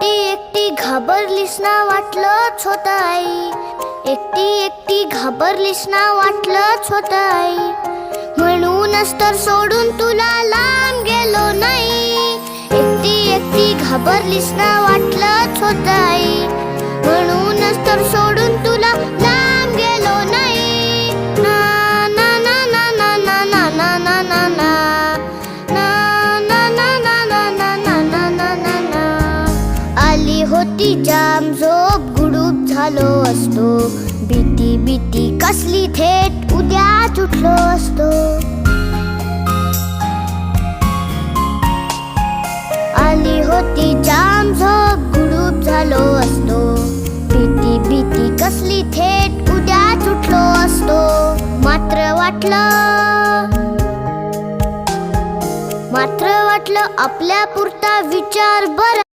एकटी घाबरलीस ना वाटलंच होत आई, एकटी घाबरलीस ना वाटलंच होत आई. म्हणूनच तर सोडून तुला लांब गेलो नाही. एकटी घाबरलीस ना वाटलंच होत आई, म्हणूनच तर सोडून तुला लांब गेलो नाही. ना ना ना ना ना ना ना ना ना ना ना आली होती जाम झोप, गुडूप झालो असतो. भीती कसली, थेट उद्याच उठलो असतो. आली होती